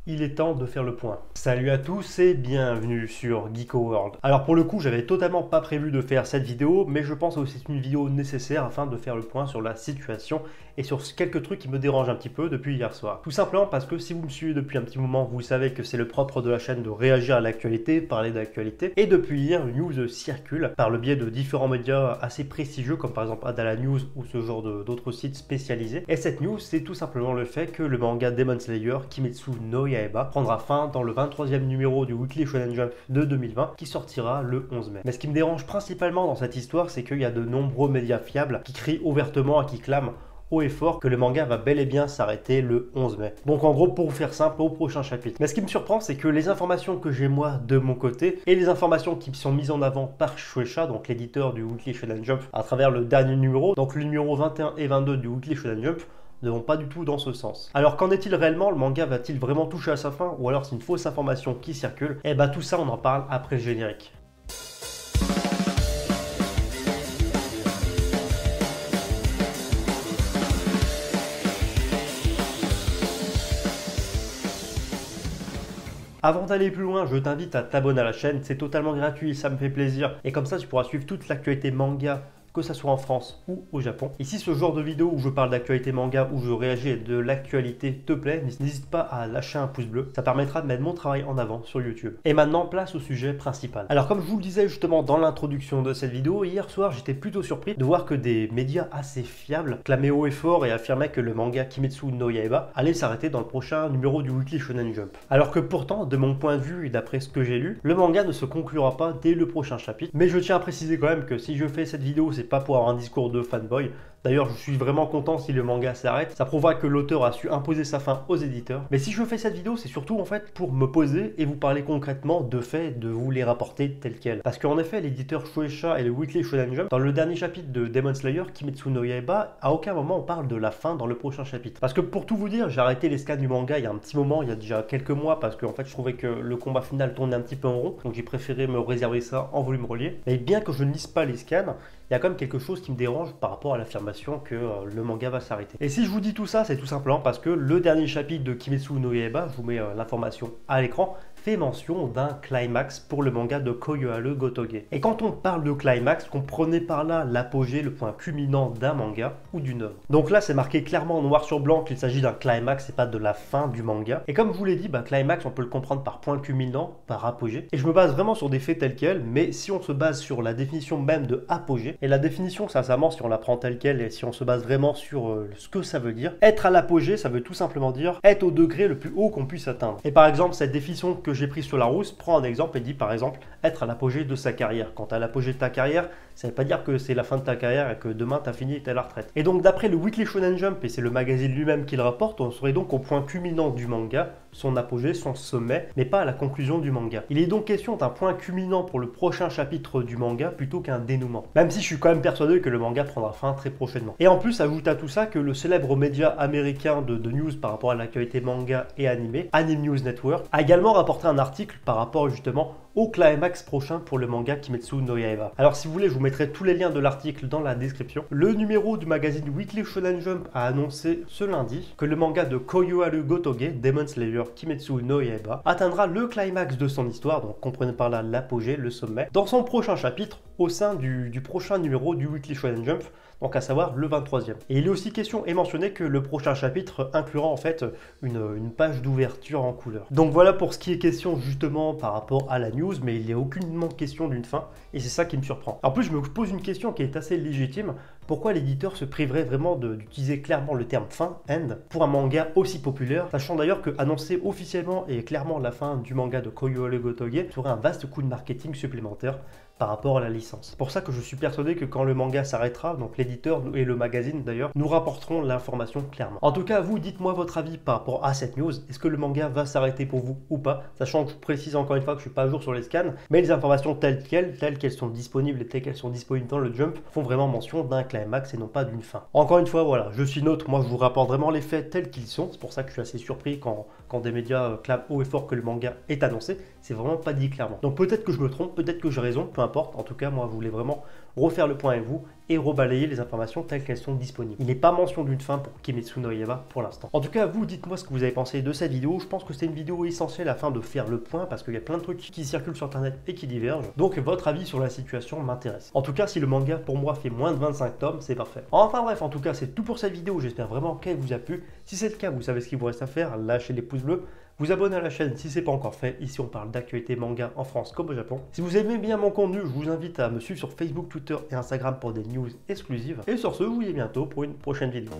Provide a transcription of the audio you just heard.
il est temps de faire le point. Salut à tous et bienvenue sur Geeko World. Alors pour le coup, j'avais totalement pas prévu de faire cette vidéo, mais je pense que c'est une vidéo nécessaire afin de faire le point sur la situation et sur quelques trucs qui me dérangent un petit peu depuis hier soir. Tout simplement parce que si vous me suivez depuis un petit moment, vous savez que c'est le propre de la chaîne de réagir à l'actualité, parler d'actualité. Et depuis hier, une news circule par le biais de différents médias assez prestigieux comme par exemple Adala News ou ce genre d'autres sites spécialisés. Et cette news, c'est tout simplement le fait que le manga Demon Slayer Kimetsu no Yaiba prendra fin dans le 23e numéro du Weekly Shonen Jump de 2020 qui sortira le 11 mai. Mais ce qui me dérange principalement dans cette histoire, c'est qu'il y a de nombreux médias fiables qui crient ouvertement et qui clament haut et fort que le manga va bel et bien s'arrêter le 11 mai. Donc en gros, pour vous faire simple, au prochain chapitre. Mais ce qui me surprend, c'est que les informations que j'ai moi de mon côté et les informations qui sont mises en avant par Shueisha, donc l'éditeur du Weekly Shonen Jump, à travers le dernier numéro, donc le numéro 21 et 22 du Weekly Shonen Jump, ne vont pas du tout dans ce sens. Alors qu'en est-il réellement? Le manga va-t-il vraiment toucher à sa fin? Ou alors c'est une fausse information qui circule? Et bah tout ça on en parle après le générique. Avant d'aller plus loin, je t'invite à t'abonner à la chaîne, c'est totalement gratuit, ça me fait plaisir. Et comme ça tu pourras suivre toute l'actualité manga, que ça soit en France ou au Japon. Et si ce genre de vidéo où je parle d'actualité manga, où je réagis à de l'actualité te plaît, n'hésite pas à lâcher un pouce bleu, ça permettra de mettre mon travail en avant sur YouTube. Et maintenant, place au sujet principal. Alors comme je vous le disais justement dans l'introduction de cette vidéo, hier soir j'étais plutôt surpris de voir que des médias assez fiables clamaient haut et fort et affirmaient que le manga Kimetsu no Yaiba allait s'arrêter dans le prochain numéro du Weekly Shonen Jump. Alors que pourtant, de mon point de vue et d'après ce que j'ai lu, le manga ne se conclura pas dès le prochain chapitre. Mais je tiens à préciser quand même que si je fais cette vidéo, c'est pas pour avoir un discours de fanboy. D'ailleurs, je suis vraiment content si le manga s'arrête. Ça prouvera que l'auteur a su imposer sa fin aux éditeurs. Mais si je fais cette vidéo, c'est surtout en fait pour me poser et vous parler concrètement de faits, de vous les rapporter tels quels. Parce qu'en effet, l'éditeur Shueisha et le Weekly Shonen Jump, dans le dernier chapitre de Demon Slayer, Kimetsu no Yaiba, à aucun moment on parle de la fin dans le prochain chapitre. Parce que pour tout vous dire, j'ai arrêté les scans du manga il y a un petit moment, il y a déjà quelques mois, parce que en fait je trouvais que le combat final tournait un petit peu en rond. Donc j'ai préféré me réserver ça en volume relié. Mais bien que je ne lise pas les scans, il y a quand même quelque chose qui me dérange par rapport à l'affirmation que le manga va s'arrêter. Et si je vous dis tout ça, c'est tout simplement parce que le dernier chapitre de Kimetsu no Yaiba, je vous mets l'information à l'écran, fait mention d'un climax pour le manga de Koyoharu Gotoge. Et quand on parle de climax, comprenez par là l'apogée, le point culminant d'un manga ou d'une œuvre. Donc là, c'est marqué clairement noir sur blanc qu'il s'agit d'un climax et pas de la fin du manga. Et comme je vous l'ai dit, climax, on peut le comprendre par point culminant, par apogée. Et je me base vraiment sur des faits tels quels, mais si on se base sur la définition même de apogée, et la définition, sincèrement, si on la prend telle quelle et si on se base vraiment sur ce que ça veut dire, être à l'apogée, ça veut tout simplement dire être au degré le plus haut qu'on puisse atteindre. Et par exemple, cette définition que j'ai prise sur Larousse prend un exemple et dit par exemple être à l'apogée de sa carrière. Quand tu as l'apogée de ta carrière, ça ne veut pas dire que c'est la fin de ta carrière et que demain tu as fini et tu es à la retraite. Et donc d'après le Weekly Shonen Jump, et c'est le magazine lui-même qui le rapporte, on serait donc au point culminant du manga, son apogée, son sommet, mais pas à la conclusion du manga. Il est donc question d'un point culminant pour le prochain chapitre du manga plutôt qu'un dénouement. Même si je suis quand même persuadé que le manga prendra fin très prochainement. Et en plus, ajoute à tout ça que le célèbre média américain de news par rapport à l'actualité manga et animé, Anime News Network, a également rapporté un article par rapport justement au climax prochain pour le manga Kimetsu no Yaiba. Alors si vous voulez, je vous mettrai tous les liens de l'article dans la description. Le numéro du magazine Weekly Shonen Jump a annoncé ce lundi que le manga de Koyoharu Gotoge, Demon Slayer Kimetsu no Yaiba, atteindra le climax de son histoire, donc comprenez par là l'apogée, le sommet, dans son prochain chapitre au sein du prochain numéro du Weekly Shonen Jump, donc à savoir le 23e. Et il est aussi question et mentionné que le prochain chapitre inclura en fait une page d'ouverture en couleur. Donc voilà pour ce qui est question justement par rapport à la news, mais il n'y a aucunement question d'une fin, et c'est ça qui me surprend. En plus, je me pose une question qui est assez légitime. Pourquoi l'éditeur se priverait vraiment d'utiliser clairement le terme fin, end, pour un manga aussi populaire, sachant d'ailleurs que annoncer officiellement et clairement la fin du manga de Koyoharu Gotoge serait un vaste coup de marketing supplémentaire par rapport à la licence. C'est pour ça que je suis persuadé que quand le manga s'arrêtera, donc l'éditeur et le magazine d'ailleurs, nous rapporteront l'information clairement. En tout cas, vous, dites-moi votre avis par rapport à cette news. Est-ce que le manga va s'arrêter pour vous ou pas? Sachant que je précise encore une fois que je suis pas à jour sur les scans, mais les informations telles qu'elles sont disponibles et telles qu'elles sont disponibles dans le Jump font vraiment mention d'un climax et non pas d'une fin. Encore une fois, voilà, je suis neutre, moi je vous rapporte vraiment les faits tels qu'ils sont. C'est pour ça que je suis assez surpris quand quand des médias clament haut et fort que le manga est annoncé, c'est vraiment pas dit clairement. Donc peut-être que je me trompe, peut-être que j'ai raison, peu importe. En tout cas, moi, je voulais vraiment refaire le point avec vous et rebalayer les informations telles qu'elles sont disponibles. Il n'est pas mention d'une fin pour Kimetsu no Yaiba pour l'instant. En tout cas, vous dites-moi ce que vous avez pensé de cette vidéo. Je pense que c'est une vidéo essentielle afin de faire le point parce qu'il y a plein de trucs qui circulent sur internet et qui divergent. Donc votre avis sur la situation m'intéresse. En tout cas, si le manga pour moi fait moins de 25 tomes, c'est parfait. Enfin bref, en tout cas, c'est tout pour cette vidéo. J'espère vraiment qu'elle vous a plu. Si c'est le cas, vous savez ce qu'il vous reste à faire. Lâchez les pouces bleus. Vous abonnez à la chaîne si ce n'est pas encore fait. Ici, on parle d'actualité manga en France comme au Japon. Si vous aimez bien mon contenu, je vous invite à me suivre sur Facebook, Twitter et Instagram pour des news exclusives. Et sur ce, je vous dis à bientôt pour une prochaine vidéo.